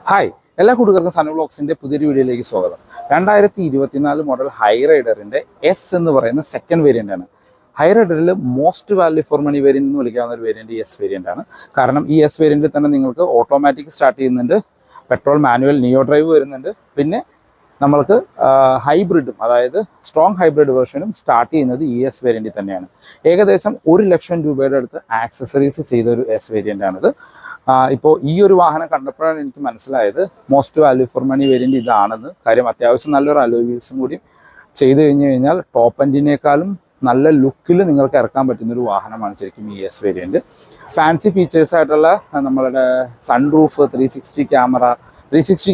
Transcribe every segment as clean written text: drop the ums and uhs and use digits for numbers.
Hi, എല്ലാ കൂട്ടുകാർക്കും സനു വ്ളോഗ്സിൻ്റെ പുതിയൊരു വീഡിയോയിലേക്ക് സ്വാഗതം. 2024 മോഡൽ ഹൈ റൈഡറിൻ്റെ എസ് എന്ന് പറയുന്ന സെക്കൻഡ് വേരിയൻ്റ് ആണ്. ഹൈ റൈഡറിൽ most value for money variant എന്ന് വിളിക്കാവുന്ന ഒരു വേരിയൻ്റ് എസ് വേരിയൻ്റ് ആണ്. കാരണം ഈ എസ് വേരിയൻറ്റിൽ തന്നെ നിങ്ങൾക്ക് ഓട്ടോമാറ്റിക് സ്റ്റാർട്ട് ചെയ്യുന്നുണ്ട്, പെട്രോൾ മാനുവൽ നിയോ ഡ്രൈവ് വരുന്നുണ്ട്, പിന്നെ നമ്മൾക്ക് ഹൈബ്രിഡും അതായത് സ്ട്രോങ് ഹൈബ്രിഡ് വേർഷനും സ്റ്റാർട്ട് ചെയ്യുന്നത് ഈ എസ് വേരിയൻറ്റിൽ തന്നെയാണ്. ഏകദേശം 1 ലക്ഷം രൂപയുടെ അടുത്ത് ആക്സസറീസ് ചെയ്തൊരു എസ് വേരിയൻ്റാണിത്. ഇപ്പോൾ ഈ ഒരു വാഹനം കണ്ടപ്പോഴാണ് എനിക്ക് മനസ്സിലായത് most value for money variant ഇതാണെന്ന്. കാര്യം അത്യാവശ്യം നല്ലൊരു അലോയ് വീൽസും കൂടി ചെയ്ത് കഴിഞ്ഞാൽ ടോപ്പ് എൻഡിനേക്കാളും നല്ല ലുക്കിൽ നിങ്ങൾക്ക് ഇറക്കാൻ പറ്റുന്നൊരു വാഹനമാണ് ശരിക്കും ഈ എസ് വേരിയൻറ്റ്. ഫാൻസി ഫീച്ചേഴ്സായിട്ടുള്ള നമ്മളുടെ സൺറൂഫ്, 360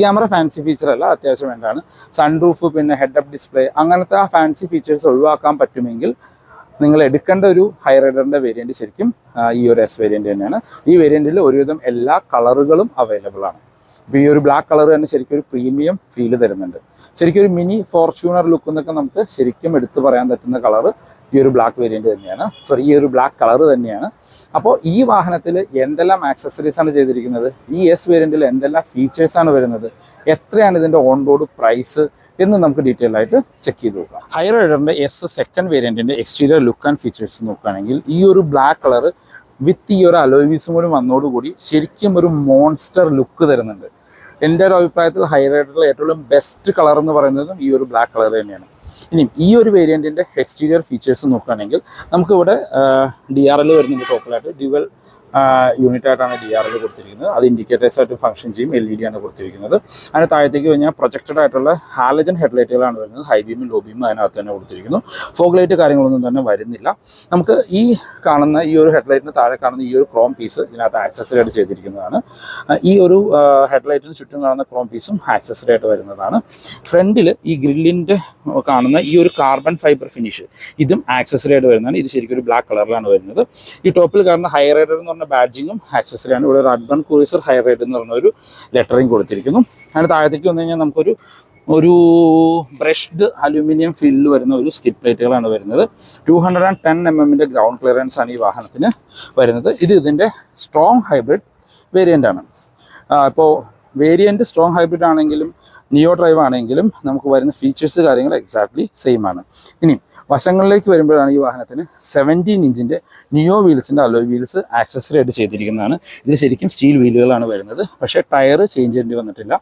ക്യാമറ ഫാൻസി ഫീച്ചർ അല്ല, അത്യാവശ്യം വേണ്ടാണ്. സൺറൂഫ്, പിന്നെ ഹെഡ് അപ്പ് ഡിസ്പ്ലേ, അങ്ങനത്തെ ആ ഫാൻസി ഫീച്ചേഴ്സ് ഒഴിവാക്കാൻ പറ്റുമെങ്കിൽ നിങ്ങൾ എടുക്കേണ്ട ഒരു ഹൈ റൈഡറിൻ്റെ വേരിയൻറ്റ് ശരിക്കും ഈ ഒരു എസ് വേരിയൻറ്റ് തന്നെയാണ്. ഈ വേരിയൻറ്റിൽ ഒരുവിധം എല്ലാ കളറുകളും അവൈലബിൾ ആണ്. ഇപ്പോൾ ഈ ഒരു ബ്ലാക്ക് കളർ തന്നെ ശരിക്കും ഒരു പ്രീമിയം ഫീൽ തരുന്നുണ്ട്. ശരിക്കും ഒരു മിനി ഫോർച്യൂണർ ലുക്ക് എന്നൊക്കെ നമുക്ക് ശരിക്കും എടുത്തു പറയാൻ പറ്റുന്ന കളർ ഈ ഒരു ബ്ലാക്ക് വേരിയൻറ്റ് തന്നെയാണ്. ഈ ഒരു ബ്ലാക്ക് കളർ തന്നെയാണ്. അപ്പോൾ ഈ വാഹനത്തിൽ എന്തെല്ലാം ആക്സസറീസ് ആണ് ചെയ്തിരിക്കുന്നത്, ഈ എസ് വേരിയൻറ്റിൽ എന്തെല്ലാം ഫീച്ചേഴ്സാണ് വരുന്നത്, എത്രയാണ് ഇതിൻ്റെ ഓൺ റോഡ് പ്രൈസ് എന്ന് നമുക്ക് ഡീറ്റെയിൽ ആയിട്ട് ചെക്ക് ചെയ്ത് നോക്കാം. ഹൈ റൈഡറിൻ്റെ എസ് സെക്കൻഡ് വേരിയൻറ്റിൻ്റെ എക്സ്റ്റീരിയർ ലുക്ക് ആൻഡ് ഫീച്ചേഴ്സ് നോക്കുകയാണെങ്കിൽ ഈ ഒരു ബ്ലാക്ക് കളർ വിത്ത് ഈ ഒരു അലോയ് വീൽസും കൂടി വന്നതോടുകൂടി ശരിക്കും ഒരു മോൺസ്റ്റർ ലുക്ക് തരുന്നുണ്ട്. എൻ്റെ ഒരു അഭിപ്രായത്തിൽ ഹൈ റൈഡറിലെ ഏറ്റവും ബെസ്റ്റ് കളർ എന്ന് പറയുന്നതും ഈ ഒരു ബ്ലാക്ക് കളർ തന്നെയാണ്. ഇനി ഈ ഒരു വേരിയൻറ്റിൻ്റെ എക്സ്റ്റീരിയർ ഫീച്ചേഴ്സ് നോക്കുകയാണെങ്കിൽ നമുക്കിവിടെ DRL വരുന്നുണ്ട്. ടോപ്പിലായിട്ട് ഡ്യുവൽ യൂണിറ്റ് ആയിട്ടാണ് DRL കൊടുത്തിരിക്കുന്നത്. അത് ഇൻഡിക്കേറ്റേഴ്സ് ആയിട്ട് ഫംഗ്ഷൻ ചെയ്യും. LED ആണ് കൊടുത്തിരിക്കുന്നത്. അതിന് താഴത്തേക്ക് കഴിഞ്ഞാൽ പ്രൊജക്റ്റഡ് ആയിട്ടുള്ള ഹാലജൻ ഹെഡ്ലൈറ്റുകളാണ് വരുന്നത്. ഹൈ ബീമും ലോ ബീമും അതിനകത്ത് തന്നെ കൊടുത്തിരിക്കുന്നു. ഫോഗ് ലൈറ്റ് കാര്യങ്ങളൊന്നും തന്നെ വരുന്നില്ല. നമുക്ക് ഈ കാണുന്ന ഈ ഒരു ഹെഡ്ലൈറ്റിന് താഴെ കാണുന്ന ഈ ഒരു ക്രോം പീസ് ഇതിനകത്ത് ആക്സസറി ആയിട്ട് ചെയ്തിരിക്കുന്നതാണ്. ഈ ഒരു ഹെഡ്ലൈറ്റിന് ചുറ്റും കാണുന്ന ക്രോം പീസും ആക്സസറി ആയിട്ട് വരുന്നതാണ്. ഫ്രണ്ടിൽ ഈ ഗ്രില്ലിൻ്റെ കാണുന്ന ഈ ഒരു കാർബൺ ഫൈബർ ഫിനിഷ് ഇതും ആക്സസറി ആയിട്ട് വരുന്നതാണ്. ഇത് ശരിക്കും ഒരു ബ്ലാക്ക് കളറിലാണ് വരുന്നത്. ഈ ടോപ്പിൽ കാണുന്ന ഹൈ റൈഡർ എന്ന് പറഞ്ഞ ബാഡ്ജിങ്ങും ആക്സസറിയാണ്. ഇവിടെ ഒരു അർബൻ ക്രൂയിസർ ഹൈ റൈഡ് എന്ന് പറഞ്ഞ ഒരു ലെറ്ററിങ് കൊടുത്തിരിക്കുന്നു. അതിന് താഴത്തേക്ക് വന്നു കഴിഞ്ഞാൽ നമുക്കൊരു ബ്രഷ്ഡ് അലൂമിനിയം ഫില്ല് വരുന്ന ഒരു സ്കിഡ് പ്ലേറ്റുകളാണ് വരുന്നത്. 210 mm ഗ്രൗണ്ട് ക്ലിയറൻസ് ആണ് ഈ വാഹനത്തിന് വരുന്നത്. ഇതിൻ്റെ സ്ട്രോങ് ഹൈബ്രിഡ് വേരിയൻ്റ് ആണ്. ഇപ്പോൾ വേരിയൻറ്റ് സ്ട്രോങ് ഹൈബ്രിഡ് ആണെങ്കിലും നിയോ ഡ്രൈവ് ആണെങ്കിലും നമുക്ക് വരുന്ന ഫീച്ചേഴ്സ് കാര്യങ്ങൾ എക്സാക്ട്ലി സെയിം ആണ്. ഇനി വശങ്ങളിലേക്ക് വരുമ്പോഴാണ് ഈ വാഹനത്തിന് 17 ഇഞ്ചിൻ്റെ നിയോ വീൽസിൻ്റെ അലോയ് വീൽസ് ആക്സസറി ആയിട്ട് ചെയ്തിരിക്കുന്നതാണ്. ഇത് ശരിക്കും സ്റ്റീൽ വീലുകളാണ് വരുന്നത്. പക്ഷേ ടയർ ചേഞ്ച് ചെയ്യേണ്ടി വന്നിട്ടില്ല.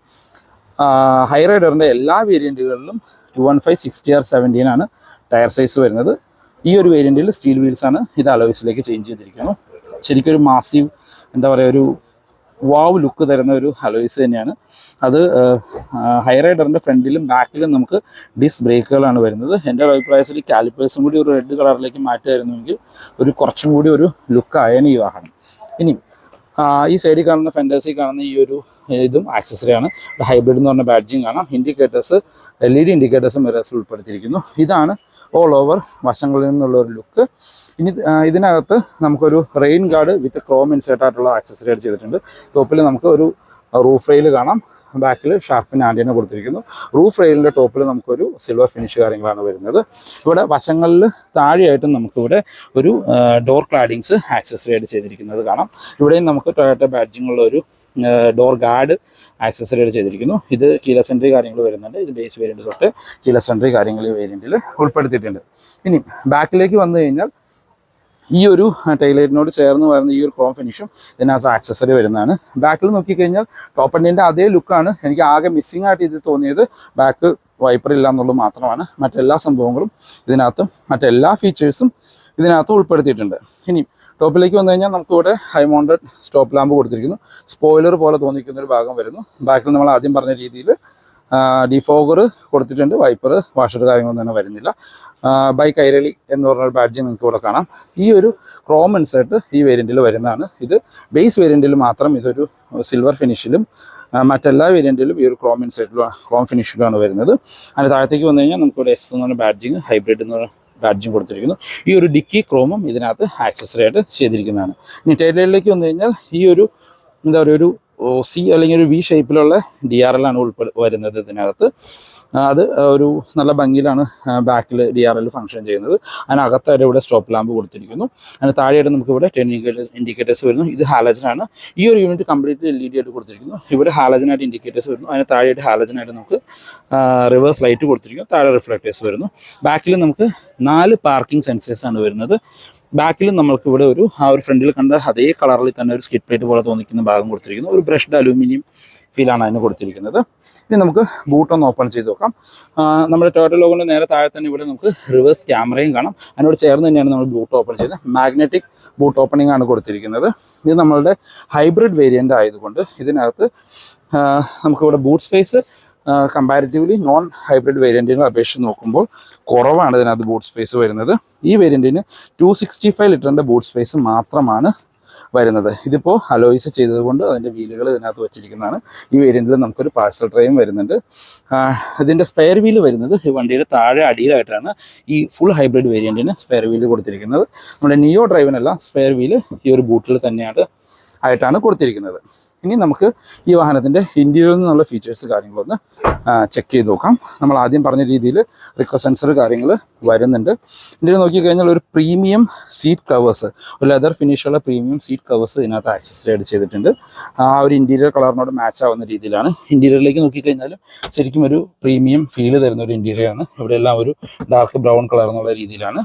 ഹൈ റൈഡറിൻ്റെ എല്ലാ വേരിയൻറ്റുകളിലും 215 60R 17 ആണ് ടയർ സൈസ് വരുന്നത്. ഈ ഒരു വേരിയൻറ്റിൽ സ്റ്റീൽ വീൽസാണ് ഇത് അലോയ്സിലേക്ക് ചേഞ്ച് ചെയ്തിരിക്കുന്നു. ശരിക്കും ഒരു മാസീവ് ഒരു വാവ് ലുക്ക് തരുന്ന ഒരു അലോയ്സ് തന്നെയാണ് അത്. ഹൈ റൈഡറിൻ്റെ ഫ്രണ്ടിലും ബാക്കിലും നമുക്ക് ഡിസ്ക് ബ്രേക്കുകളാണ് വരുന്നത്. എൻ്റെ അഭിപ്രായത്തിൽ കാലിപ്പേഴ്സും കൂടി ഒരു റെഡ് കളറിലേക്ക് മാറ്റുമായിരുന്നുവെങ്കിൽ കുറച്ചും കൂടി ഒരു ലുക്കായാണ് ഈ വാഹനം. ഇനി ഈ സൈഡിൽ കാണുന്ന ഫെൻഡേഴ്സിൽ കാണുന്ന ഈ ഒരു ഇതും ആക്സസറിയാണ്. ഹൈബ്രിഡ് എന്ന് പറഞ്ഞ ബാഡ്ജിങ് കാണാം. ഇൻഡിക്കേറ്റേഴ്സ് LED ഇൻഡിക്കേറ്റേഴ്സ് മിറേഴ്സിൽ ഉൾപ്പെടുത്തിയിരിക്കുന്നു. ഇതാണ് ഓൾ ഓവർ വശങ്ങളിൽ നിന്നുള്ള ഒരു ലുക്ക്. ഇനി ഇതിനകത്ത് നമുക്കൊരു റെയിൻ ഗാർഡ് വിത്ത് ക്രോം ഇൻസേർട്ട് ആയിട്ടുള്ള ആക്സസറി ആയിട്ട് ചെയ്തിട്ടുണ്ട്. ടോപ്പിൽ നമുക്ക് ഒരു റൂഫ് റെയിൽ കാണാം. ബാക്കിൽ ഷാർപ്പിന് ആൻറ്റിന കൊടുത്തിരിക്കുന്നു. റൂഫ് റെയിലിൻ്റെ ടോപ്പിൽ നമുക്കൊരു സിൽവർ ഫിനിഷ് കാര്യങ്ങളാണ് വരുന്നത്. ഇവിടെ വശങ്ങളിൽ താഴെയായിട്ടും നമുക്കിവിടെ ഒരു ഡോർ ക്ലാഡിങ്സ് ആക്സസറി ആയിട്ട് ചെയ്തിരിക്കുന്നത് കാണാം. ഇവിടെയും നമുക്ക് ടൊയോട്ട ബാഡ്ജിങ്ങുള്ള ഒരു ഡോർ ഗാർഡ് ആക്സസറി ആയിട്ട് ചെയ്തിരിക്കുന്നു. ഇത് കീലെസ് എൻട്രി കാര്യങ്ങൾ വരുന്നുണ്ട്. ഇത് ബേസ് വേരിയൻറ്റ് തൊട്ട് കീലെസ് എൻട്രി കാര്യങ്ങൾ വേരിയൻറ്റിൽ ഉൾപ്പെടുത്തിയിട്ടുണ്ട്. ഇനി ബാക്കിലേക്ക് വന്നു കഴിഞ്ഞാൽ ഈ ഒരു ടൈലൈറ്റിനോട് ചേർന്ന് വരുന്ന ഈ ഒരു ക്രോം ഫിനിഷും ഇതിനകത്ത് ആക്സസറി വരുന്നതാണ്. ബാക്കിൽ നോക്കിക്കഴിഞ്ഞാൽ ടോപ്പ് എൻഡിൻ്റെ അതേ ലുക്കാണ്. എനിക്ക് ആകെ മിസ്സിംഗ് ആയിട്ട് ഇത് തോന്നിയത് ബാക്ക് വൈപ്പർ ഇല്ല എന്നുള്ളത് മാത്രമാണ്. മറ്റെല്ലാ സംഭവങ്ങളും ഇതിനകത്തും മറ്റെല്ലാ ഫീച്ചേഴ്സും ഇതിനകത്ത് ഉൾപ്പെടുത്തിയിട്ടുണ്ട്. ഇനി ടോപ്പിലേക്ക് വന്നു കഴിഞ്ഞാൽ നമുക്കിവിടെ ഹൈ മൗണ്ടഡ് സ്റ്റോപ്പ് ലാമ്പ് കൊടുത്തിരിക്കുന്നു. സ്പോയിലർ പോലെ തോന്നിക്കുന്ന ഒരു ഭാഗം വരുന്നു. ബാക്കിൽ നമ്മൾ ആദ്യം പറഞ്ഞ രീതിയിൽ ഡിഫോഗർ കൊടുത്തിട്ടുണ്ട്. വൈപ്പർ വാഷർ കാര്യങ്ങളൊന്നും തന്നെ വരുന്നില്ല. ബൈക്ക് കൈരളി എന്ന് പറഞ്ഞൊരു ബാഡ്ജ് നിങ്ങൾക്ക് ഇവിടെ കാണാം. ഈ ഒരു ക്രോം ഇൻസേർട്ട് ഈ വേരിയൻറ്റിൽ വരുന്നതാണ്. ഇത് ബേസ് വേരിയൻറ്റിൽ മാത്രം ഇതൊരു സിൽവർ ഫിനിഷിലും മറ്റെല്ലാ വേരിയൻറ്റിലും ഈ ഒരു ക്രോം ഫിനിഷിലുമാണ് വരുന്നത്. അതിന് താഴത്തേക്ക് വന്നു കഴിഞ്ഞാൽ നമുക്കിവിടെ എസ് എന്ന് പറഞ്ഞ ബാഡ്ജിങ്, ഹൈബ്രിഡ് എന്ന് പറഞ്ഞ ബാഡ്ജിങ് കൊടുത്തിരിക്കുന്നു. ഈ ഒരു ഡിക്കി ക്രോമും ഇതിനകത്ത് ആക്സസറി ആയിട്ട് ചെയ്തിരിക്കുന്നതാണ്. ഇനി ടൈലൈറ്റിലേക്ക് വന്നു കഴിഞ്ഞാൽ ഈ ഒരു ഒരു സി അല്ലെങ്കിൽ ഒരു വി ഷേപ്പിലുള്ള DRL ആണ് വരുന്നത് ഇതിനകത്ത്. അത് ഒരു നല്ല ഭംഗിയിലാണ് ബാക്കിൽ DRL ഫംഗ്ഷൻ ചെയ്യുന്നത്. അതിനകത്തായിട്ട് ഇവിടെ സ്റ്റോപ്പ് ലാമ്പ് കൊടുത്തിരിക്കുന്നു. അതിന് താഴെയായിട്ട് നമുക്ക് ഇവിടെ 10 ഇൻഡിക്കേറ്റേഴ്സ് വരുന്നു. ഇത് ഹാലജനാണ്. ഈ ഒരു യൂണിറ്റ് കംപ്ലീറ്റ് LED ആയിട്ട് കൊടുത്തിരിക്കുന്നു. ഇവിടെ ഹാലജനായിട്ട് ഇൻഡിക്കേറ്റേഴ്സ് വരുന്നു. അതിന് താഴെയായിട്ട് ഹാലജനായിട്ട് നമുക്ക് റിവേഴ്സ് ലൈറ്റ് കൊടുത്തിരിക്കുന്നു. താഴെ റിഫ്ലക്റ്റേഴ്സ് വരുന്നു. ബാക്കിൽ നമുക്ക് 4 പാർക്കിംഗ് സെൻസേഴ്സ് ആണ് വരുന്നത്. ബാക്കിൽ നമ്മൾക്ക് ഇവിടെ ഒരു ഫ്രണ്ടിൽ കണ്ട അതേ കളറിൽ തന്നെ ഒരു സ്കിഡ് പ്ലേറ്റ് പോലെ തോന്നിക്കുന്ന ഭാഗം കൊടുത്തിരിക്കുന്നു. ഒരു ബ്രഷ്ഡ് അലൂമിനിയം ഫീലാണ് അതിന് കൊടുത്തിരിക്കുന്നത്. ഇനി നമുക്ക് ബൂട്ടൊന്ന് ഓപ്പൺ ചെയ്ത് നോക്കാം. നമ്മുടെ ടൊയോട്ട ലോഗോൻ്റെ നേരെ താഴെ തന്നെ ഇവിടെ നമുക്ക് റിവേഴ്സ് ക്യാമറയും കാണാം. അതിനോട് ചേർന്ന് തന്നെയാണ് നമ്മൾ ബൂട്ട് ഓപ്പൺ ചെയ്യുന്നത്. മാഗ്നറ്റിക് ബൂട്ട് ഓപ്പണിംഗ് ആണ് കൊടുത്തിരിക്കുന്നത്. ഇത് നമ്മളുടെ ഹൈബ്രിഡ് വേരിയൻ്റ് ആയതുകൊണ്ട് ഇതിനകത്ത് നമുക്കിവിടെ boot space comparatively non hybrid വേരിയൻറ്റിനെ അപേക്ഷിച്ച് നോക്കുമ്പോൾ കുറവാണ് ഇതിനകത്ത് ബൂട്ട് സ്പേസ് വരുന്നത്. ഈ വേരിയൻറ്റിന് 265 ലിറ്ററിൻ്റെ ബൂട്ട് സ്പേസ് മാത്രമാണ് വരുന്നത്. ഇതിപ്പോൾ അലോയ്സ് ചെയ്തതുകൊണ്ട് അതിൻ്റെ വീലുകൾ ഇതിനകത്ത് വെച്ചിരിക്കുന്നതാണ്. ഈ വേരിയൻറ്റിൽ നമുക്കൊരു പാഴ്സൽ ട്രെയും വരുന്നുണ്ട്. ഇതിൻ്റെ സ്പെയർ വീല് വരുന്നത് ഈ വണ്ടിയുടെ താഴെ അടിയിലായിട്ടാണ് ഈ ഫുൾ ഹൈബ്രിഡ് വേരിയൻറ്റിന് സ്പെയർ വീല് കൊടുത്തിരിക്കുന്നത്. നമ്മുടെ നിയോ ഡ്രൈവിനെല്ലാം സ്പെയർ വീല് ഈ ഒരു ബൂട്ടിൽ തന്നെയാണ് ആയിട്ടാണ് കൊടുത്തിരിക്കുന്നത്. ഇനി നമുക്ക് ഈ വാഹനത്തിൻ്റെ ഇൻറ്റീരിയറിൽ നിന്നുള്ള ഫീച്ചേഴ്സ് കാര്യങ്ങളൊന്ന് ചെക്ക് ചെയ്ത് നോക്കാം. നമ്മൾ ആദ്യം പറഞ്ഞ രീതിയിൽ റിക്കോ സെൻസർ കാര്യങ്ങൾ വരുന്നുണ്ട്. ഇന്ത്യയിൽ നോക്കിക്കഴിഞ്ഞാൽ ഒരു പ്രീമിയം സീറ്റ് കവേഴ്സ്, ഒരു ലെതർ ഫിനിഷുള്ള പ്രീമിയം സീറ്റ് കവേഴ്സ് ഇതിനകത്ത് ആക്സസറൈഡ് ചെയ്തിട്ടുണ്ട്. ആ ഒരു ഇൻറ്റീരിയർ കളറിനോട് മാച്ച് ആവുന്ന രീതിയിലാണ്. ഇൻറ്റീരിയറിലേക്ക് നോക്കിക്കഴിഞ്ഞാലും ശരിക്കും ഒരു പ്രീമിയം ഫീല് തരുന്ന ഒരു ഇൻറ്റീരിയറാണ്. ഇവിടെയെല്ലാം ഒരു ഡാർക്ക് ബ്രൗൺ കളർ എന്നുള്ള രീതിയിലാണ്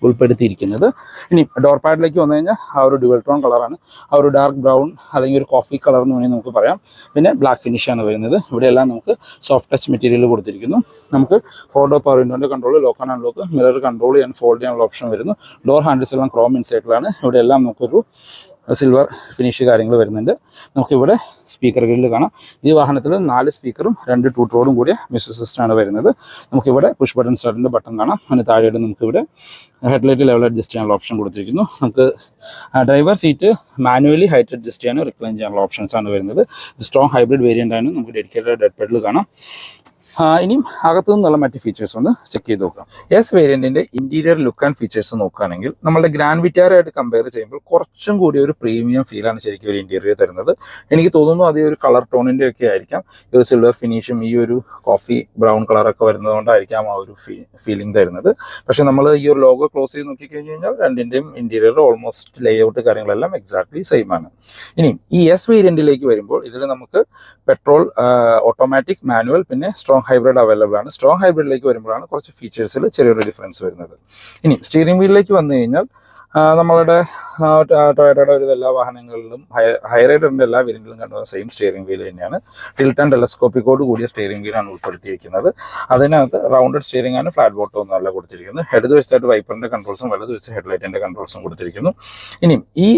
ഉൾപ്പെടുത്തിയിരിക്കുന്നത്. ഇനി ഡോർ പാഡിലേക്ക് വന്നു കഴിഞ്ഞാൽ ആ ഒരു ഡ്യുവൽ ടോൺ കളറാണ്. ആ ഒരു ഡാർക്ക് ബ്രൗൺ അല്ലെങ്കിൽ ഒരു കോഫി കളർ എന്ന് വേണമെങ്കിൽ നമുക്ക് പറയാം. പിന്നെ ബ്ലാക്ക് ഫിനിഷാണ് വരുന്നത്. ഇവിടെയെല്ലാം നമുക്ക് സോഫ്റ്റ് ടച്ച് മെറ്റീരിയൽ കൊടുത്തിരിക്കുന്നു. നമുക്ക് 4 ഡോർ പവർ വിൻഡോൻ്റെ control, lock and unlock, mirror control ചെയ്യാൻ ഫോൾഡ് ചെയ്യാനുള്ള ഓപ്ഷൻ വരുന്നു. ഡോർ ഹാൻഡിൽസ് എല്ലാം ക്രോം ഇൻസൈഡിലാണ്. ഇവിടെയെല്ലാം നമുക്കൊരു സിൽവർ ഫിനിഷ് കാര്യങ്ങൾ വരുന്നുണ്ട്. നമുക്കിവിടെ സ്പീക്കർ ഗ്രില്ല് കാണാം. ഈ വാഹനത്തിൽ 4 സ്പീക്കറും 2 ടൂട്ട് റോഡും കൂടിയ മ്യൂസിക് സിസ്റ്റമാണ് വരുന്നത്. നമുക്കിവിടെ പുഷ് ബട്ടൺ സ്റ്റാർട്ടിൻ്റെ ബട്ടൺ കാണാം. അതിന് താഴെയായിട്ട് നമുക്കിവിടെ ഹെഡ്ലൈറ്റ് ലെവൽ അഡ്ജസ്റ്റ് ചെയ്യാനുള്ള ഓപ്ഷൻ കൊടുത്തിരിക്കുന്നു. നമുക്ക് driver seat manually height adjust ചെയ്യാനും റിക്ലൈൻ ചെയ്യാനുള്ള ഓപ്ഷൻസ് ആണ് വരുന്നത്. സ്ട്രോങ് ഹൈബ്രിഡ് വേരിയൻ്റ് ആണ്. നമുക്ക് ഡെഡിക്കേറ്റഡ് ഡെഡ് പെഡൽ കാണാം. ഇനിയും അകത്തു നിന്നുള്ള മറ്റ് ഫീച്ചേഴ്സ് ഒന്ന് ചെക്ക് ചെയ്ത് നോക്കാം. എസ് വേരിയൻറ്റിൻ്റെ ഇൻറ്റീരിയർ ലുക്ക് ആൻഡ് ഫീച്ചേഴ്സ് നോക്കുകയാണെങ്കിൽ നമ്മുടെ ഗ്രാൻഡ് വിറ്റാരയായിട്ട് കമ്പയർ ചെയ്യുമ്പോൾ കുറച്ചും കൂടി ഒരു പ്രീമിയം ഫീലാണ് ശരിക്കും ഒരു ഇൻറ്റീരിയർ തരുന്നത്. എനിക്ക് തോന്നുന്നു അതേ ഒരു കളർ ടോണിൻ്റെ ഒക്കെ ആയിരിക്കാം. ഈ ഒരു സിൽവർ ഫിനിഷും ഈ ഒരു കോഫി ബ്രൗൺ കളറൊക്കെ വരുന്നതുകൊണ്ടായിരിക്കാം ആ ഒരു ഫീലിംഗ് തരുന്നത്. പക്ഷേ നമ്മൾ ഈ ഒരു ലോഗോ ക്ലോസ് ചെയ്ത് നോക്കിക്കഴിഞ്ഞ് കഴിഞ്ഞാൽ രണ്ടിൻ്റെയും ഇൻറ്റീരിയർ ഓൾമോസ്റ്റ് ലേഔട്ട് കാര്യങ്ങളെല്ലാം എക്സാക്ട്ലി സെയിം ആണ്. ഇനി ഈ എസ് വേരിയൻറ്റിലേക്ക് വരുമ്പോൾ ഇതിൽ നമുക്ക് പെട്രോൾ, ഓട്ടോമാറ്റിക്, മാനുവൽ, പിന്നെ സ്ട്രോങ് ഹൈബ്രിഡ് അവൈലബിൾ ആണ്. സ്ട്രോങ് ഹൈബ്രിഡിലേക്ക് വരുമ്പോഴാണ് കുറച്ച് ഫീച്ചേഴ്സിൽ ചെറിയൊരു ഡിഫറൻസ് വരുന്നത്. ഇനി സ്റ്റിയറിംഗ് വീലിലേക്ക് വന്നു കഴിഞ്ഞാൽ നമ്മളുടെ ടൊയോട്ടയുടെ ഒരു എല്ലാ വാഹനങ്ങളിലും ഹൈറൈഡറിൻ്റെ എല്ലാ വേരിയൻറ്റിലും കണ്ടുവന്ന സെയിം സ്റ്റിയറിംഗ് വീൽ തന്നെയാണ്. ടിൽറ്റ് ആൻഡ് ടെലസ്കോപ്പിക്കോട് കൂടിയ സ്റ്റിയറിംഗ് വീലാണ് ഉൾപ്പെടുത്തിയിരിക്കുന്നത്. അതിനകത്ത് റൗണ്ടഡ് സ്റ്റിയറിംഗ് ആണ്, ഫ്ലാറ്റ് ബോട്ടം ഒന്നും അല്ല കൊടുത്തിരിക്കുന്നത്. ഇടതുവശത്തായിട്ട് വൈപ്പറിൻ്റെ കൺട്രോൾസും വലതുവശത്ത് ഹെഡ്ലൈറ്റിൻ്റെ കൺട്രോൾസും കൊടുത്തിരിക്കുന്നു. ഇനി ഈ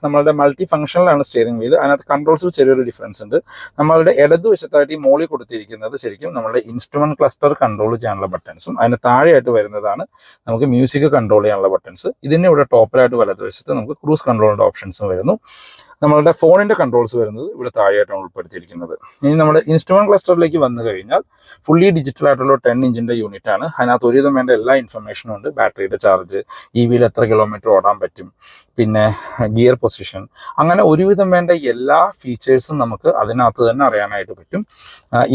നമ്മളുടെ മൾട്ടി ഫംഗ്ഷനിലാണ് സ്റ്റിയറിംഗ് വീൽ. അതിനകത്ത് കൺട്രോൾസിൽ ചെറിയൊരു ഡിഫറൻസ് ഉണ്ട്. നമ്മളുടെ ഇടതുവശത്തായിട്ട് ഈ മോളിൽ കൊടുത്തിരിക്കുന്നത് ശരിക്കും നമ്മുടെ ഇൻസ്ട്രുമെന്റ് ക്ലസ്റ്റർ കൺട്രോൾ ചെയ്യാനുള്ള ബട്ടൺസും അതിന് താഴെയായിട്ട് വരുന്നതാണ് നമുക്ക് മ്യൂസിക് കൺട്രോൾ ചെയ്യാനുള്ള ബട്ടൺസ്. ഇതിന് ഇവിടെ ടോപ്പിലായിട്ട് വലതുവശത്ത് നമുക്ക് ക്രൂസ് കൺട്രോളിൻ്റെ ഓപ്ഷൻസും വരുന്നു. നമ്മളുടെ ഫോണിൻ്റെ കൺട്രോൾസ് വരുന്നത് ഇവിടെ താഴെയായിട്ടാണ് ഉൾപ്പെടുത്തിയിരിക്കുന്നത്. ഇനി നമ്മുടെ ഇൻസ്ട്രുമെന്റ് ക്ലസ്റ്ററിലേക്ക് വന്നു കഴിഞ്ഞാൽ ഫുള്ളി ഡിജിറ്റൽ ആയിട്ടുള്ള 10 ഇഞ്ചിൻ്റെ യൂണിറ്റ് ആണ്. അതിനകത്ത് ഒരുവിധം വേണ്ട എല്ലാ ഇൻഫർമേഷനും ഉണ്ട്. ബാറ്ററിയുടെ ചാർജ്, EVയിൽ എത്ര കിലോമീറ്റർ ഓടാൻ പറ്റും, പിന്നെ ഗിയർ പൊസിഷൻ, അങ്ങനെ ഒരുവിധം വേണ്ട എല്ലാ ഫീച്ചേഴ്സും നമുക്ക് അതിനകത്ത് തന്നെ അറിയാനായിട്ട് പറ്റും.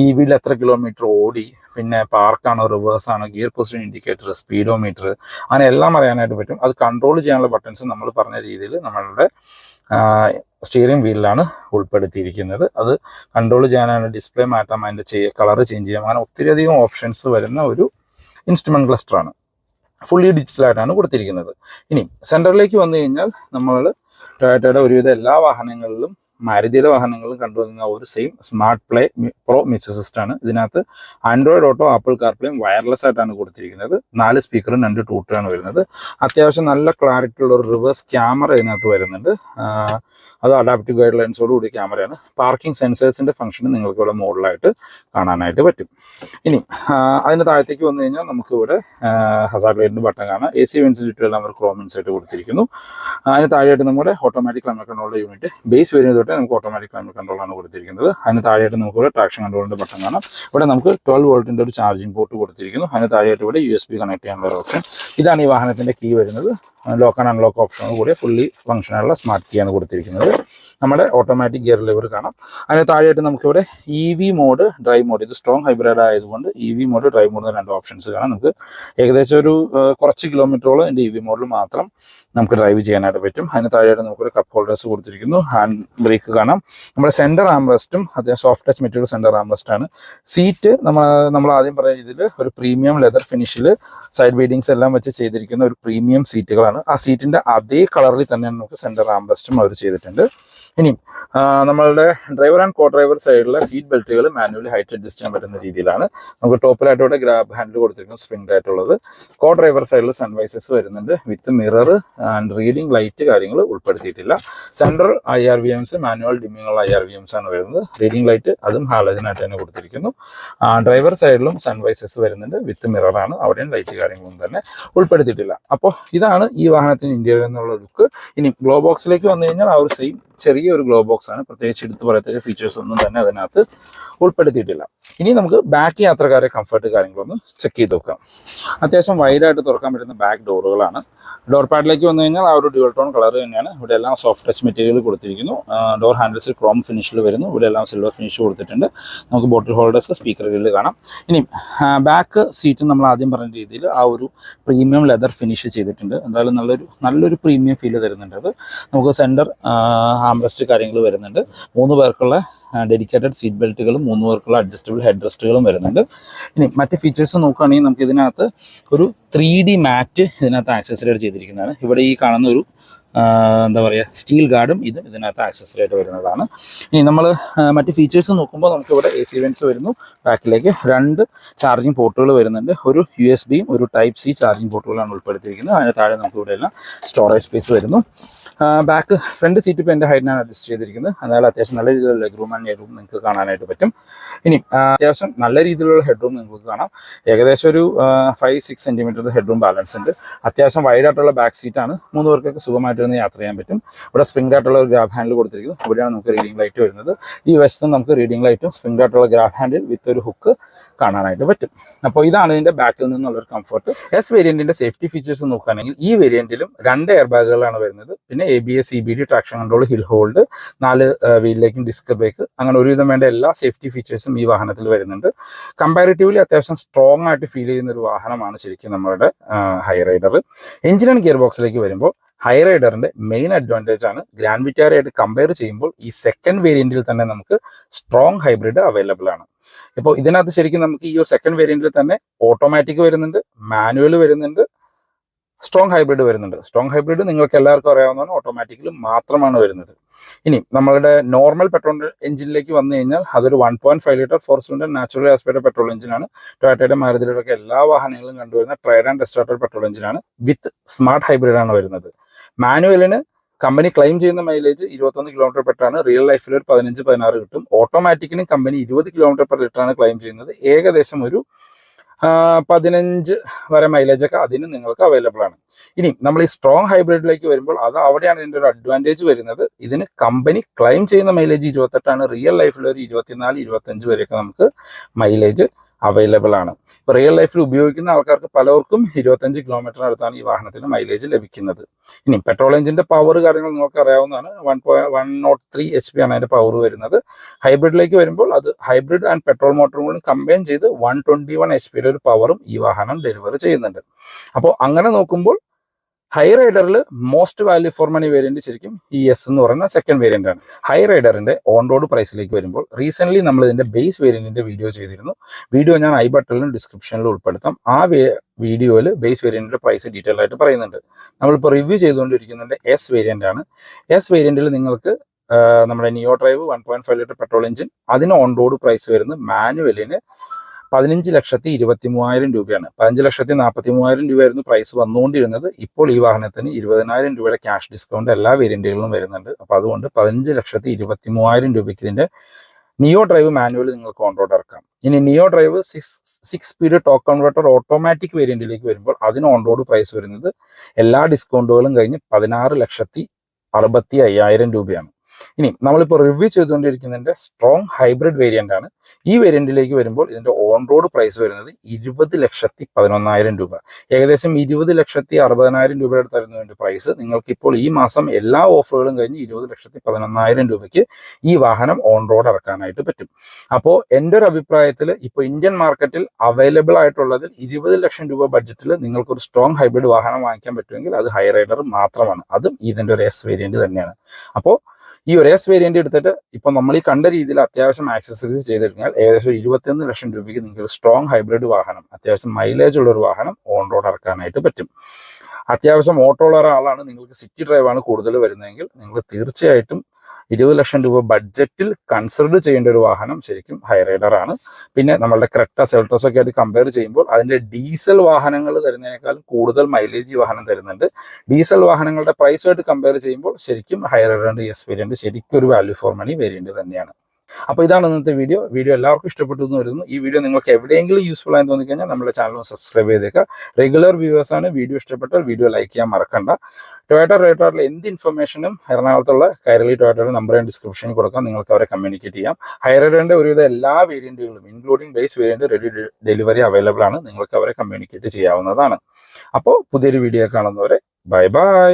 EVയിൽ എത്ര കിലോമീറ്റർ ഓടി, പിന്നെ പാർക്കാണോ റിവേഴ്സാണോ, ഗിയർ പൊസിഷൻ ഇൻഡിക്കേറ്റർ, സ്പീഡോമീറ്റർ, അങ്ങനെ എല്ലാം അറിയാനായിട്ട് പറ്റും. അത് കൺട്രോൾ ചെയ്യാനുള്ള ബട്ടൺസ് നമ്മൾ പറഞ്ഞ രീതിയിൽ നമ്മളുടെ സ്റ്റിയറിംഗ് വീലിലാണ് ഉൾപ്പെടുത്തിയിരിക്കുന്നത്. അത് കൺട്രോൾ ചെയ്യാനാണ്, ഡിസ്പ്ലേ മാറ്റാം, അതിൻ്റെ കളർ ചേഞ്ച് ചെയ്യാം, അങ്ങനെ ഒത്തിരിയധികം ഓപ്ഷൻസ് വരുന്ന ഒരു ഇൻസ്ട്രുമെന്റ് ക്ലസ്റ്ററാണ്. ഫുള്ളി ഡിജിറ്റലായിട്ടാണ് കൊടുത്തിരിക്കുന്നത്. ഇനി സെൻറ്ററിലേക്ക് വന്നു കഴിഞ്ഞാൽ നമ്മൾ ടൊയോട്ടയുടെ ഒരുവിധ എല്ലാ വാഹനങ്ങളിലും മാരുതിയുടെ വാഹനങ്ങളിൽ കണ്ടുവന്ന ഒരു same smart play pro music സിസ്റ്റമാണ്. ഇതിനകത്ത് ആൻഡ്രോയിഡ് ഓട്ടോ, ആപ്പിൾ കാർപ്ലേയും വയർലെസ് ആയിട്ടാണ് കൊടുത്തിരിക്കുന്നത്. 4 സ്പീക്കറും 2 ടൂട്ടറാണ് വരുന്നത്. അത്യാവശ്യം നല്ല ക്ലാരിറ്റി ഉള്ള ഒരു റിവേഴ്സ് ക്യാമറ ഇതിനകത്ത് വരുന്നുണ്ട്. അത് അഡാപ്റ്റീവ് ഗൈഡ് ലൈൻസോട് കൂടിയ ക്യാമറയാണ്. പാർക്കിംഗ് സെൻസേഴ്സിൻ്റെ ഫംഗ്ഷൻ നിങ്ങൾക്ക് ഇവിടെ മോഡലായിട്ട് കാണാനായിട്ട് പറ്റും. ഇനി അതിന് താഴത്തേക്ക് വന്നു കഴിഞ്ഞാൽ നമുക്കിവിടെ ഹസാർഡ് ലൈറ്റിൻ്റെ ബട്ടൺ കാണാം. AC വെൻസ് ചുറ്റുമെല്ലാം ഒരു ക്രോം ഇൻസൈറ്റ് കൊടുത്തിരിക്കുന്നു. അതിന് താഴെയായിട്ട് നമ്മുടെ ഓട്ടോമാറ്റിക് ക്ലൈമറ്റ് കൺട്രോളിൻ്റെ യൂണിറ്റ് ബേസ് വേരിയൻ്റ് തൊട്ട് ആയിക്കോട്ടെ നമുക്ക് ഓട്ടോമാറ്റിക് ക്ലൈമറ്റ് കൺട്രോളാണ് കൊടുത്തിരിക്കുന്നത്. അതിന് താഴെയായിട്ട് നമുക്ക് ഇവിടെ ട്രാക്ഷൻ കൺട്രോളിൻ്റെ ബട്ടൺ കാണാം. ഇവിടെ നമുക്ക് 12 വോൾട്ടിൻ്റെ ഒരു ചാർജിങ് പോർട്ട് കൊടുത്തിരിക്കുന്നു. അതിന് താഴെയായിട്ട് ഇവിടെ USB കണക്ട് ചെയ്യാനുള്ള ഒരു ഓപ്ഷൻ. ഇതാണ് ഈ വാഹനത്തിൻ്റെ കീ വരുന്നത്. ലോക്ക് ആൻഡ് അൺലോക്ക് ഓപ്ഷനോട് കൂടി ഫുള്ളി ഫംഗ്ഷനുള്ള സ്മാർട്ട് കീ ആണ് കൊടുത്തിരിക്കുന്നത്. നമ്മുടെ ഓട്ടോമാറ്റിക് ഗിയർ ലിവർ കാണാം. അതിന് താഴെയായിട്ട് നമുക്കിവിടെ EV മോഡ്, ഡ്രൈവ് മോഡ്, ഇത് സ്ട്രോങ് ഹൈബ്രിഡ് ആയതുകൊണ്ട് EV മോഡ്, ഡ്രൈവ് മോഡ് രണ്ട് ഓപ്ഷൻസ് കാണാം. നമുക്ക് ഏകദേശം ഒരു കുറച്ച് കിലോമീറ്ററോളം എൻ്റെ EV മോഡിൽ മാത്രം നമുക്ക് ഡ്രൈവ് ചെയ്യാനായിട്ട് പറ്റും. അതിന് താഴെയായിട്ട് നമുക്കൊരു കപ്പ് ഹോൾഡേഴ്സ് കൊടുത്തിരിക്കുന്നു. ഹാൻഡ് ബ്രേക്ക് കാണാം. നമ്മുടെ സെൻറ്റർ ആംറെസ്റ്റും അത്യാവശ്യം soft touch material centre armrest ആണ്. സീറ്റ് നമ്മൾ ആദ്യം പറഞ്ഞ രീതിയിൽ ഒരു പ്രീമിയം ലെതർ ഫിനിഷിൽ സൈഡ് ബീഡിങ്സ് എല്ലാം വെച്ച് ചെയ്തിരിക്കുന്ന ഒരു പ്രീമിയം സീറ്റുകളാണ്. ആ സീറ്റിൻ്റെ അതേ കളറിൽ തന്നെയാണ് നമുക്ക് സെൻറ്റർ ആംറെസ്റ്റും അവർ ചെയ്തിട്ടുണ്ട്. ഇനിയും നമ്മളുടെ ഡ്രൈവർ ആൻഡ് കോ ഡ്രൈവർ സൈഡിലെ സീറ്റ് ബെൽറ്റുകൾ മാനുവലി ഹൈറ്റ് അഡ്ജസ്റ്റ് ചെയ്യാൻ പറ്റുന്ന രീതിയിലാണ്. നമുക്ക് ടോപ്പിലായിട്ട് ഇവിടെ ഗ്രാബ് ഹാൻഡിൽ കൊടുത്തിരിക്കുന്നത് സ്പ്രിംഗ് ആയിട്ടുള്ളത്. കോ ഡ്രൈവർ സൈഡിൽ സൺവൈസസ് വരുന്നുണ്ട് വിത്ത് മിറർ ആൻഡ് റീഡിംഗ് ലൈറ്റ് കാര്യങ്ങൾ ഉൾപ്പെടുത്തിയിട്ടില്ല. സെൻട്രൽ IRVMs മാനുവൽ ഡിമ്മിങ്ങുള്ള IRVMs ആണ് വരുന്നത്. റീഡിംഗ് ലൈറ്റ് അതും ഹാലജനായിട്ട് തന്നെ കൊടുത്തിരിക്കുന്നു. ഡ്രൈവർ സൈഡിലും സൺവൈസസ് വരുന്നുണ്ട് വിത്ത് മിററാണ്. അവിടെയും ലൈറ്റ് കാര്യങ്ങളൊന്നും തന്നെ ഉൾപ്പെടുത്തിയിട്ടില്ല. അപ്പോൾ ഇതാണ് ഈ വാഹനത്തിന് ഇന്ത്യയിൽ നിന്നുള്ള ലുക്ക്. ഇനി ഗ്ലോ ബോക്സിലേക്ക് വന്നു കഴിഞ്ഞാൽ ആ ഒരു സെയിം ചെറിയൊരു ഗ്ലോ ബോക്സ് ആണ്. പ്രത്യേകിച്ച് എടുത്ത് പറയത്തക്ക ഫീച്ചേഴ്സ് ഒന്നും തന്നെ അതിനകത്ത് ഉൾപ്പെടുത്തിയിട്ടില്ല. ഇനി നമുക്ക് ബാക്ക് യാത്രക്കാരെ കംഫർട്ട് കാര്യങ്ങളൊന്ന് ചെക്ക് ചെയ്ത് നോക്കാം. അത്യാവശ്യം വൈഡായിട്ട് തുറക്കാൻ പറ്റുന്ന ബാക്ക് ഡോറുകളാണ്. ഡോർ പാഡിലേക്ക് വന്നു കഴിഞ്ഞാൽ ആ ഒരു ഡ്യുവൽ ടോൺ കളർ തന്നെയാണ്. ഇവിടെ എല്ലാം സോഫ്റ്റ് ടച്ച് മെറ്റീരിയൽ കൊടുത്തിരിക്കുന്നു. ഡോർ ഹാൻഡിൽസിൽ ക്രോം ഫിനിഷിൽ വരുന്നു. ഇവിടെ എല്ലാം സിൽവർ ഫിനിഷ് കൊടുത്തിട്ടുണ്ട്. നമുക്ക് ബോട്ടിൽ ഹോൾഡേഴ്സ്, സ്പീക്കർ ഗ്രില്ല് കാണാം. ഇനി ബാക്ക് സീറ്റ് നമ്മൾ ആദ്യം പറഞ്ഞ രീതിയിൽ ആ ഒരു പ്രീമിയം ലെതർ ഫിനിഷ് ചെയ്തിട്ടുണ്ട്. എന്തായാലും നല്ലൊരു പ്രീമിയം ഫീൽ തരുന്നുണ്ട്. അത് നമുക്ക് സെൻറ്റർ ആംറെസ്റ്റ് കാര്യങ്ങൾ വരുന്നുണ്ട്. 3 പേർക്കുള്ള ഡെഡിക്കേറ്റഡ് സീറ്റ് ബെൽറ്റുകളും 3 പേർക്കുള്ള അഡ്ജസ്റ്റബിൾ ഹെഡ് റെസ്റ്റുകളും വരുന്നുണ്ട്. ഇനി മറ്റ് ഫീച്ചേഴ്സ് നോക്കുകയാണെങ്കിൽ നമുക്ക് ഇതിനകത്ത് ഒരു 3D മാറ്റ് ഇതിനകത്ത് ആക്സസറീഡ് ചെയ്തിരിക്കുന്നതാണ്. ഇവിടെ ഈ കാണുന്ന ഒരു എന്താ പറയുക സ്റ്റീൽ ഗാർഡും ഇതിനകത്ത് ആക്സസറി ആയിട്ട് വരുന്നതാണ്. ഇനി നമ്മൾ മറ്റ് ഫീച്ചേഴ്സ് നോക്കുമ്പോൾ നമുക്കിവിടെ AC വെൻറ്റ്സ് വരുന്നു. ബാക്കിലേക്ക് 2 ചാർജിങ് പോർട്ടുകൾ വരുന്നുണ്ട്. ഒരു USB-യും ഒരു Type-C ചാർജിങ് പോർട്ടുകളാണ് ഉൾപ്പെടുത്തിയിരിക്കുന്നത്. അതിന് താഴെ നമുക്ക് ഇവിടെ എല്ലാം സ്റ്റോറേജ് സ്പേസ് വരുന്നു. ബാക്ക് ഫ്രണ്ട് സീറ്റ് ഇപ്പോൾ എൻ്റെ ഹൈറ്റിനാണ് അഡ്ജസ്റ്റ് ചെയ്തിരിക്കുന്നത്. അതായത് അത്യാവശ്യം നല്ല രീതിയിലുള്ള leg room and head room നിങ്ങൾക്ക് കാണാനായിട്ട് പറ്റും. ഇനി അത്യാവശ്യം നല്ല രീതിയിലുള്ള ഹെഡ് റൂം നിങ്ങൾക്ക് കാണാം. ഏകദേശം ഒരു 5-6 സെൻറ്റിമീറ്റർ ഹെഡ് റൂം ബാലൻസ് ഉണ്ട്. അത്യാവശ്യം വൈഡായിട്ടുള്ള ബാക്ക് സീറ്റാണ്. 3 പേർക്കൊക്കെ സുഖമായിട്ട് യാത്ര ചെയ്യാൻ പറ്റും. ഇവിടെ സ്പ്രിംഗ് ആയിട്ടുള്ള ഒരു ഗ്രാബ് ഹാൻഡിൽ കൊടുത്തിരിക്കുന്നു. ഇവിടെയാണ് നമുക്ക് റീഡിംഗ് ലൈറ്റ് വരുന്നത്. ഈ വശത്തും നമുക്ക് റീഡിംഗ് ലൈറ്റും സ്പ്രിംഗ് ആയിട്ടുള്ള ഗ്രാബ് ഹാൻഡിൽ വിത്ത് ഒരു ഹുക്ക് കാണാനായിട്ട് പറ്റും. അപ്പോൾ ഇതാണ് ഇതിൻ്റെ ബാക്കിൽ നിന്നുള്ളൊരു കംഫർട്ട്. എസ് വേരിയൻറ്റിൻ്റെ സേഫ്റ്റി ഫീച്ചേഴ്സ് നോക്കുകയാണെങ്കിൽ ഈ വേരിയൻറ്റിലും 2 എയർ ബാഗുകളാണ് വരുന്നത്. പിന്നെ ABS, EBD, traction control, hill hold, 4 വീലിലേക്കും ഡിസ്ക് ബ്രേക്ക്, അങ്ങനെ ഒരുവിധം വേണ്ട എല്ലാ സേഫ്റ്റി ഫീച്ചേഴ്സും ഈ വാഹനത്തിൽ വരുന്നുണ്ട്. കമ്പാരിറ്റീവ്ലി അത്യാവശ്യം സ്ട്രോങ് ആയിട്ട് ഫീൽ ചെയ്യുന്ന ഒരു വാഹനമാണ് ശരിക്കും നമ്മുടെ Hyryder. Engine and gear ബോക്സിലേക്ക് വരുമ്പോൾ ഹൈ റൈഡറിന്റെ മെയിൻ അഡ്വാൻറ്റേജ് ആണ് ഗ്രാൻഡ് വിറ്റാരയായിട്ട് കമ്പയർ ചെയ്യുമ്പോൾ ഈ സെക്കൻഡ് വേരിയന്റിൽ തന്നെ നമുക്ക് സ്ട്രോങ് ഹൈബ്രിഡ് അവൈലബിൾ ആണ്. ഇപ്പോൾ ഇതിനകത്ത് ശരിക്കും നമുക്ക് ഈ ഒരു സെക്കൻഡ് വേരിയന്റിൽ തന്നെ ഓട്ടോമാറ്റിക് വരുന്നുണ്ട്, മാനുവൽ വരുന്നുണ്ട്, സ്ട്രോങ് ഹൈബ്രിഡ് വരുന്നുണ്ട്. സ്ട്രോങ് ഹൈബ്രിഡ് നിങ്ങൾക്ക് എല്ലാവർക്കും അറിയാവുന്നതാണ്, ഓട്ടോമാറ്റിക്കലി മാത്രമാണ് വരുന്നത്. ഇനി നമ്മളുടെ നോർമൽ പെട്രോൾ എഞ്ചിനിലേക്ക് വന്നു കഴിഞ്ഞാൽ അതൊരു 1.5 ലിറ്റർ 4 സിലിണ്ടർ നാച്ചുറലി ആസ്പയർഡ് പെട്രോൾ എഞ്ചിനാണ്. ടൊയോട്ടയുടെ, മാരുതിയുടെ ഒക്കെ എല്ലാ വാഹനങ്ങളും കണ്ടുവരുന്ന ട്രൈഡ് ആൻഡ് ടെസ്റ്റഡ് പെട്രോൾ എഞ്ചിനാണ്. വിത്ത് സ്മാർട്ട് ഹൈബ്രിഡ് ആണ് വരുന്നത്. മാനുവലിന് കമ്പനി ക്ലെയിം ചെയ്യുന്ന മൈലേജ് 21 കിലോമീറ്റർ പെട്ടാണ്. റിയൽ ലൈഫിൽ ഒരു 15-16 കിട്ടും. ഓട്ടോമാറ്റിക്കിനും കമ്പനി 20 കിലോമീറ്റർ പെർ ലിറ്റർ ആണ് ക്ലെയിം ചെയ്യുന്നത്. ഏകദേശം ഒരു 15 വരെ മൈലേജ് ഒക്കെ അതിന് നിങ്ങൾക്ക് അവൈലബിൾ ആണ്. ഇനി നമ്മൾ ഈ സ്ട്രോങ് ഹൈബ്രിഡിലേക്ക് വരുമ്പോൾ അത് അവിടെയാണ് ഇതിൻ്റെ ഒരു അഡ്വാൻറ്റേജ് വരുന്നത്. ഇതിന് കമ്പനി ക്ലെയിം ചെയ്യുന്ന മൈലേജ് 28 റിയൽ ലൈഫിൽ ഒരു 24-25 വരെയൊക്കെ നമുക്ക് മൈലേജ് അവൈലബിൾ ആണ്. ഇപ്പോൾ റിയൽ ലൈഫിൽ ഉപയോഗിക്കുന്ന ആൾക്കാർക്ക് പലർക്കും 25 കിലോമീറ്റർ അടുത്താണ് ഈ വാഹനത്തിന് മൈലേജ് ലഭിക്കുന്നത്. ഇനി പെട്രോൾ എഞ്ചിൻ്റെ പവർ കാര്യങ്ങൾ നിങ്ങൾക്ക് അറിയാവുന്നതാണ്. 103 HP ആണ് അതിൻ്റെ പവർ വരുന്നത്. ഹൈബ്രിഡിലേക്ക് വരുമ്പോൾ അത് ഹൈബ്രിഡ് ആൻഡ് പെട്രോൾ മോട്ടറും കൂടി കമ്പൈൻ ചെയ്ത് 121 HP ഒരു പവറും ഈ വാഹനം ഡെലിവർ ചെയ്യുന്നുണ്ട്. അപ്പോൾ അങ്ങനെ നോക്കുമ്പോൾ ഹൈ റൈഡറിൽ most value for money variant ശരിക്കും ഈ S എന്ന് പറയുന്ന സെക്കൻഡ് വേരിയന്റ് ആണ്. ഹൈ റൈഡറിന്റെ ഓൺ റോഡ് പ്രൈസിലേക്ക് വരുമ്പോൾ റീസെന്റ് നമ്മൾ ഇതിന്റെ ബേസ് വേരിയന്റിന്റെ വീഡിയോ ചെയ്തിരുന്നു. വീഡിയോ ഞാൻ ഐ ബട്ടണിലും ഡിസ്ക്രിപ്ഷനിലും ഉൾപ്പെടുത്താം. ആ വീഡിയോയിൽ ബേസ് വേരിയന്റിന്റെ പ്രൈസ് ഡീറ്റെയിൽ ആയിട്ട് പറയുന്നുണ്ട്. നമ്മളിപ്പോൾ റിവ്യൂ ചെയ്തുകൊണ്ടിരിക്കുന്നതിന്റെ S വേരിയന്റ് ആണ്. S വേരിയന്റിൽ നിങ്ങൾക്ക് നമ്മുടെ നിയോ ഡ്രൈവ് 1.5 ലിറ്റർ പെട്രോൾ എഞ്ചിൻ, അതിന് ഓൺ റോഡ് പ്രൈസ് വരുന്നത് മാനുവലിന് 15,23,000 രൂപയാണ്. 15,43,000 രൂപയായിരുന്നു പ്രൈസ് വന്നുകൊണ്ടിരുന്നത്. ഇപ്പോൾ ഈ വാഹനത്തിന് 20,000 രൂപയുടെ ക്യാഷ് ഡിസ്കൗണ്ട് എല്ലാ വേരിയന്റുകളിലും വരുന്നുണ്ട്. അപ്പോൾ അതുകൊണ്ട് 15,23,000 രൂപയ്ക്ക് ഇതിന്റെ നിയോ ഡ്രൈവ് മാനുവൽ നിങ്ങൾക്ക് ഓൺ റോഡ് ഇറക്കാം. ഇനി neo drive 6 speed torque converter automatic വേരിയന്റിലേക്ക് വരുമ്പോൾ അതിന് ഓൺ റോഡ് പ്രൈസ് വരുന്നത് എല്ലാ ഡിസ്കൗണ്ടുകളും കഴിഞ്ഞ് 16,65,000 രൂപയാണ്. ഇനി നമ്മളിപ്പോൾ റിവ്യൂ ചെയ്തുകൊണ്ടിരിക്കുന്നതിൻ്റെ സ്ട്രോങ് ഹൈബ്രിഡ് വേരിയൻ്റ് ആണ്. ഈ വേരിയൻറ്റിലേക്ക് വരുമ്പോൾ ഇതിൻ്റെ ഓൺ റോഡ് പ്രൈസ് വരുന്നത് 20,11,000 രൂപ. ഏകദേശം 20,60,000 രൂപയുടെ അടുത്തായിരുന്നു ഇതിൻ്റെ പ്രൈസ്. നിങ്ങൾക്കിപ്പോൾ ഈ മാസം എല്ലാ ഓഫറുകളും കഴിഞ്ഞ് 20,11,000 രൂപയ്ക്ക് ഈ വാഹനം ഓൺ റോഡ് ഇറക്കാനായിട്ട് പറ്റും. അപ്പോൾ എൻ്റെ ഒരു അഭിപ്രായത്തിൽ ഇപ്പോൾ ഇന്ത്യൻ മാർക്കറ്റിൽ അവൈലബിൾ ആയിട്ടുള്ളതിൽ 20 ലക്ഷം രൂപ ബഡ്ജറ്റിൽ നിങ്ങൾക്കൊരു സ്ട്രോങ് ഹൈബ്രിഡ് വാഹനം വാങ്ങിക്കാൻ പറ്റുമെങ്കിൽ അത് ഹൈ റൈഡർ മാത്രമാണ്. അതും ഇതിൻ്റെ ഒരു എസ് വേരിയൻറ്റ് തന്നെയാണ്. അപ്പോൾ ഈ ഒരു എസ് വേരിയന്റ് എടുത്തിട്ട് ഇപ്പൊ നമ്മൾ ഈ കണ്ട രീതിയിൽ അത്യാവശ്യം ആക്സസറീസ് ചെയ്ത് കഴിഞ്ഞാൽ ഏകദേശം 21 ലക്ഷം രൂപയ്ക്ക് നിങ്ങൾക്ക് സ്ട്രോങ് ഹൈബ്രിഡ് വാഹനം, അത്യാവശ്യം മൈലേജ് ഉള്ള ഒരു വാഹനം ഓൺ റോഡ് ഇറക്കാനായിട്ട് പറ്റും. അത്യാവശ്യം ഓട്ടോ ഉള്ള ഒരാളാണ്, നിങ്ങൾക്ക് സിറ്റി ഡ്രൈവാണ് കൂടുതൽ വരുന്നതെങ്കിൽ നിങ്ങൾ തീർച്ചയായിട്ടും 20 ലക്ഷം രൂപ ബഡ്ജറ്റിൽ കൺസിഡർ ചെയ്യേണ്ട ഒരു വാഹനം ശരിക്കും ഹൈ റൈഡർ ആണ്. പിന്നെ നമ്മളുടെ ക്രെറ്റ, സെൽട്ടോസ് ഒക്കെ ആയിട്ട് കമ്പയർ ചെയ്യുമ്പോൾ അതിന്റെ ഡീസൽ വാഹനങ്ങൾ തരുന്നതിനേക്കാളും കൂടുതൽ മൈലേജ് വാഹനം തരുന്നുണ്ട്. ഡീസൽ വാഹനങ്ങളുടെ പ്രൈസുമായിട്ട് കമ്പയർ ചെയ്യുമ്പോൾ ശരിക്കും ഹൈ റൈഡറിന്റെ എസ് വേരിയന്റ് ശരിക്കും ഒരു വാല്യൂ ഫോർ മണി വേരിയന്റ് തന്നെയാണ്. അപ്പോൾ ഇതാണ് ഇന്നത്തെ വീഡിയോ എല്ലാവർക്കും ഇഷ്ടപ്പെട്ടു എന്ന് വരുന്നു. ഈ വീഡിയോ നിങ്ങൾക്ക് എവിടെയെങ്കിലും യൂസ്ഫുൾ ആയി തോന്നിക്കഴിഞ്ഞാൽ നമ്മുടെ ചാനൽ സബ്സ്ക്രൈബ് ചെയ്തേക്കുക. റെഗുലർ വ്യൂവേഴ്സ് ആണ്. വീഡിയോ ഇഷ്ടപ്പെട്ടാൽ വീഡിയോ ലൈക്ക് ചെയ്യാൻ മറക്കണ്ട. ടൊയോട്ട റേറ്ററിലെ എന്ത് ഇൻഫർമേഷനും എറണാകുളത്തുള്ള കൈരളി ടൊയോട്ടയുടെ നമ്പർ ഞാൻ ഡിസ്ക്രിപ്ഷനിൽ കൊടുക്കാം, നിങ്ങൾക്ക് അവരെ കമ്മ്യൂണിക്കേറ്റ് ചെയ്യാം. ഹൈറൈഡറിന്റെ ഒരുവിധ എല്ലാ വേരിയന്റുകളും including base variant ready delivery available ആണ്, നിങ്ങൾക്ക് അവരെ കമ്മ്യൂണിക്കേറ്റ് ചെയ്യാവുന്നതാണ്. അപ്പോൾ പുതിയൊരു വീഡിയോ കാണുന്നവരെ ബൈ ബൈ.